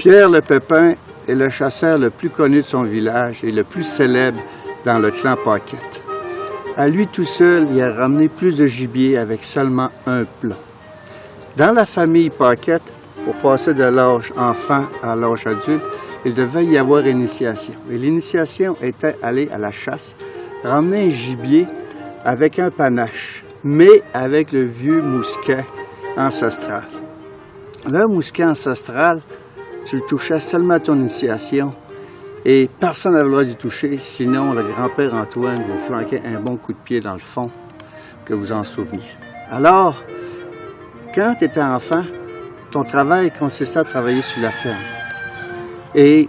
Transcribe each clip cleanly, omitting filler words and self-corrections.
Pierre le Pépin est le chasseur le plus connu de son village et le plus célèbre dans le clan Paquette. À lui tout seul, il a ramené plus de gibier avec seulement un plat. Dans la famille Paquette, pour passer de l'âge enfant à l'âge adulte, il devait y avoir initiation. Et l'initiation était aller à la chasse, ramener un gibier avec un panache, mais avec le vieux mousquet ancestral. Le mousquet ancestral, tu le touchais seulement à ton initiation et personne n'avait le droit d'y toucher, sinon le grand-père Antoine vous flanquait un bon coup de pied dans le fond, que vous en souveniez. Alors, quand tu étais enfant, ton travail consistait à travailler sur la ferme. Et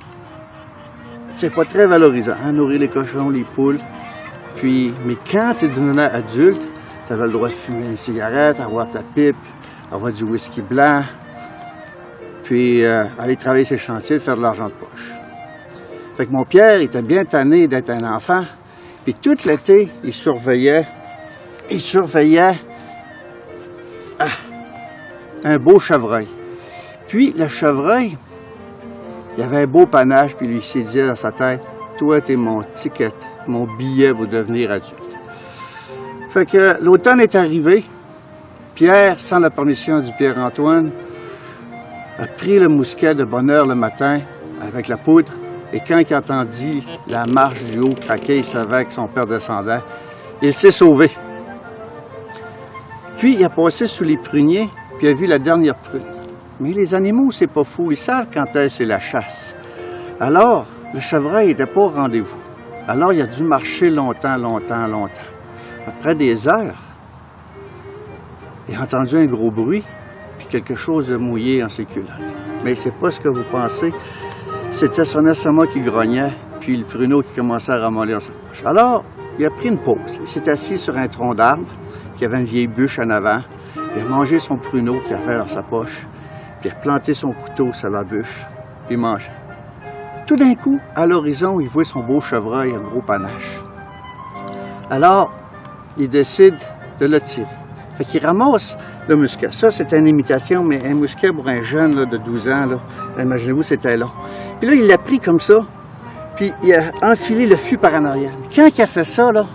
c'est pas très valorisant, hein, nourrir les cochons, les poules. Mais quand tu devenais adulte, tu avais le droit de fumer une cigarette, avoir ta pipe, avoir du whisky blanc, puis aller travailler sur le chantier, faire de l'argent de poche. Fait que mon Pierre était bien tanné d'être un enfant, puis tout l'été, il surveillait un beau chevreuil. Puis le chevreuil, il avait un beau panache, puis lui, il s'est dit dans sa tête, « Toi, t'es mon ticket, mon billet pour devenir adulte. » Fait que l'automne est arrivé. Pierre, sans la permission du Pierre-Antoine, a pris le mousquet de bonne heure le matin avec la poudre. Et quand il entendit la marche du haut craquer, il savait que son père descendait. Il s'est sauvé. Puis il a passé sous les pruniers, puis il a vu la dernière prune. Mais les animaux, c'est pas fou. Ils savent quand est-ce la chasse. Alors, le chevreuil n'était pas au rendez-vous. Alors, il a dû marcher longtemps. Après des heures, il a entendu un gros bruit, puis quelque chose de mouillé en ses culottes. Mais c'est pas ce que vous pensez. C'était son estomac qui grognait, puis le pruneau qui commençait à ramollir sa poche. Alors, il a pris une pause. Il s'est assis sur un tronc d'arbre, qui avait une vieille bûche en avant. Il a mangé son pruneau qu'il avait dans sa poche, puis il a planté son couteau sur la bûche, puis il mangeait. Tout d'un coup, à l'horizon, il voit son beau chevreuil, un gros panache. Alors, il décide de le tirer. Fait qu'il ramasse le mousquet. Ça, c'était une imitation, mais un mousquet pour un jeune là, de 12 ans, là, imaginez-vous, c'était long. Puis là, il l'a pris comme ça, puis il a enfilé le fût par en arrière. Quand il a fait ça, là,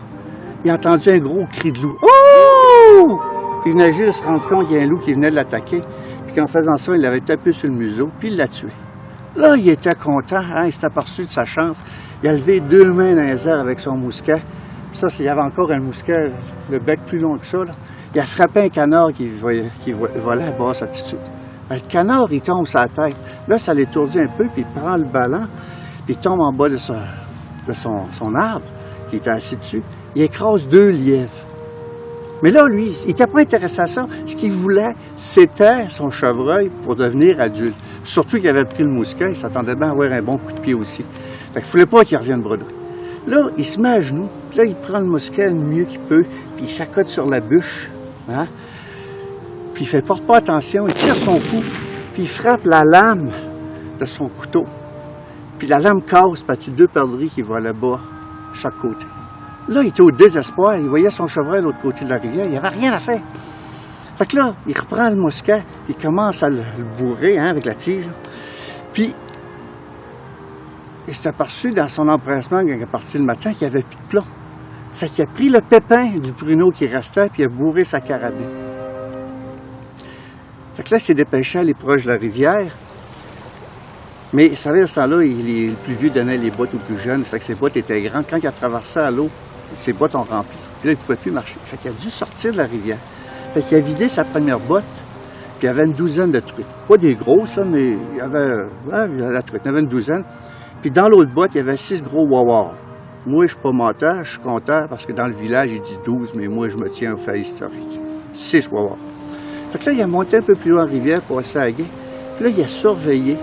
il a entendu un gros cri de loup. Oh! Puis il venait juste se rendre compte qu'il y a un loup qui venait de l'attaquer. Puis qu'en faisant ça, il l'avait tapé sur le museau, puis il l'a tué. Là, il était content, hein, il s'est aperçu de sa chance. Il a levé 2 mains dans les airs avec son mousquet. Puis ça, il y avait encore un mousquet, le bec plus long que ça, là. Il a frappé un canard qui volait à basse altitude. Le canard, il tombe sur la tête. Là, ça l'étourdit un peu, puis il prend le ballon, puis il tombe en bas de son arbre, qui était assis dessus. Il écrase 2 lièvres. Mais là, lui, il n'était pas intéressé à ça. Ce qu'il voulait, c'était son chevreuil pour devenir adulte. Surtout qu'il avait pris le mousquet, il s'attendait bien à avoir un bon coup de pied aussi. Fait qu'il ne voulait pas qu'il revienne bredouille. Là, il se met à genoux, puis là, il prend le mousquet le mieux qu'il peut, puis il s'accote sur la bûche, hein? Puis il fait pas attention, il tire son coup, puis il frappe la lame de son couteau. Puis la lame casse, puis il y a 2 perdrix qui volaient bas, chaque côté. Là, il était au désespoir, il voyait son chevreuil de l'autre côté de la rivière, il n'y avait rien à faire. Fait que là, il reprend le mousquet, il commence à le bourrer, hein, avec la tige, puis il s'est aperçu dans son empressement, quand il est parti le matin, qu'il n'y avait plus de plomb. Fait qu'il a pris le pépin du pruneau qui restait, puis il a bourré sa carabine. Fait que là, il s'est dépêché à aller proche de la rivière. Mais, vous savez, à ce temps-là, le plus vieux donnait les bottes aux plus jeunes, fait que ses bottes étaient grandes. Quand il a traversé à l'eau, ses bottes ont rempli. Puis là, il ne pouvait plus marcher. Fait qu'il a dû sortir de la rivière. Fait qu'il a vidé sa première botte, puis il y avait une douzaine de truites. Pas des grosses, là, mais il y avait la truite, il y avait une douzaine. Puis dans l'autre botte, il y avait 6 gros wawas. Moi, je suis pas menteur, je suis content, parce que dans le village, il dit 12, mais moi, je me tiens au fait historique. 6 wawas. Fait que là, il a monté un peu plus loin en rivière, passé à la gué. Puis là, il a surveillé.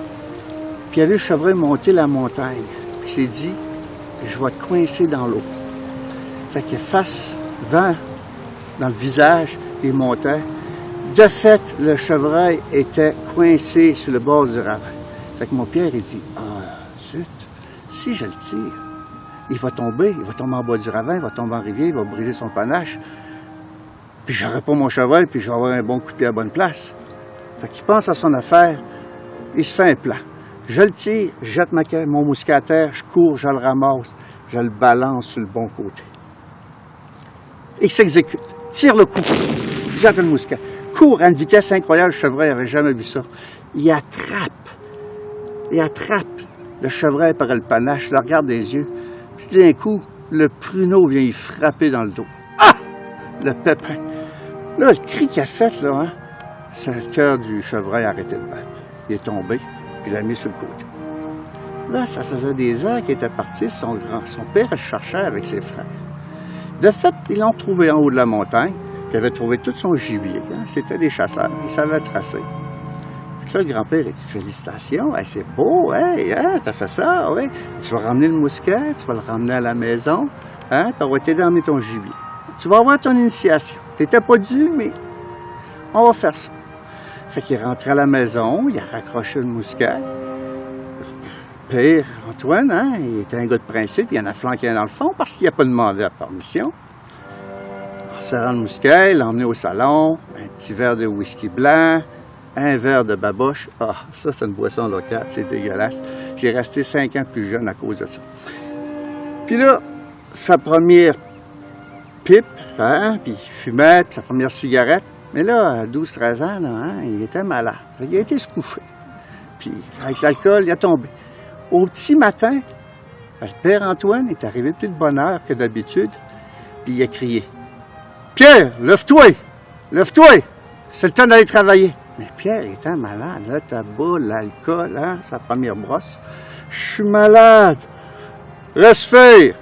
Puis il a vu le chevreuil monter la montagne. Puis il s'est dit, je vais te coincer dans l'eau. Fait que face, vent dans le visage, il montait. De fait, le chevreuil était coincé sur le bord du ravin. Fait que mon Pierre, il dit, zut, si je le tire, il va tomber en bas du ravin, il va tomber en rivière, il va briser son panache. Puis j'aurai pas mon chevreuil, puis je vais avoir un bon coup de pied à la bonne place. Fait qu'il pense à son affaire, il se fait un plan. Je le tire, je jette mon mousquet à terre, je cours, je le ramasse, je le balance sur le bon côté. Il s'exécute, tire le coup, jette le mousquet, court à une vitesse incroyable, le chevreuil n'avait jamais vu ça. Il attrape le chevreuil par le panache, je le regarde des yeux. Tout d'un coup, le pruneau vient y frapper dans le dos. Ah! Le pépin. Là, le cri qu'il a fait, là, hein, c'est le cœur du chevreuil a arrêté de battre. Il est tombé, il l'a mis sur le côté. Là, ça faisait des heures qu'il était parti, son père le cherchait avec ses frères. De fait, ils l'ont trouvé en haut de la montagne, puis il avait trouvé tout son gibier. Hein. C'était des chasseurs, ils savaient tracer. Puis là, le grand-père a dit « Félicitations, hey, c'est beau, hey, hein, t'as fait ça, oui. Tu vas ramener le mousquet, tu vas le ramener à la maison, hein, puis on va t'aider à emmener ton gibier. Tu vas avoir ton initiation. T'étais pas dû, mais on va faire ça. » Fait qu'il est rentré à la maison, il a raccroché le mousquet. Père Antoine, hein, il était un gars de principe, il en a flanqué un dans le fond parce qu'il n'a pas demandé la permission. En serrant le mousquet, il l'a emmené au salon, un petit verre de whisky blanc, un verre de baboche. Ah, ça, c'est une boisson locale, c'est dégueulasse. J'ai resté 5 ans plus jeune à cause de ça. Puis là, sa première pipe, hein, puis il fumait, puis sa première cigarette. Mais là, à 12-13 ans, là, hein, il était malade. Il a été se coucher. Puis avec l'alcool, il a tombé. Au petit matin, le père Antoine est arrivé plus de bonne heure que d'habitude, puis il a crié « Pierre, lève-toi! Lève-toi! C'est le temps d'aller travailler! » Mais Pierre était malade, là, tabac, l'alcool, hein, sa première brosse. « Je suis malade! Reste faire!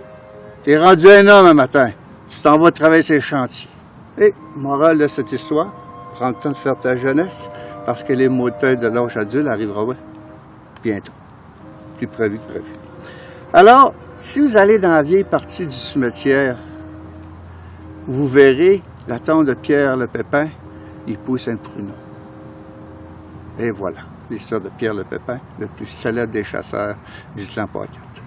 T'es rendu un homme un matin. Tu t'en vas travailler sur les chantiers. » Et, morale de cette histoire, prends le temps de faire ta jeunesse, parce que les maux de tête de l'âge adulte arriveront bientôt. Plus prévu que prévu. Alors, si vous allez dans la vieille partie du cimetière, vous verrez la tombe de Pierre le Pépin, il pousse un pruneau. Et voilà, l'histoire de Pierre le Pépin, le plus célèbre des chasseurs du clan Paquette.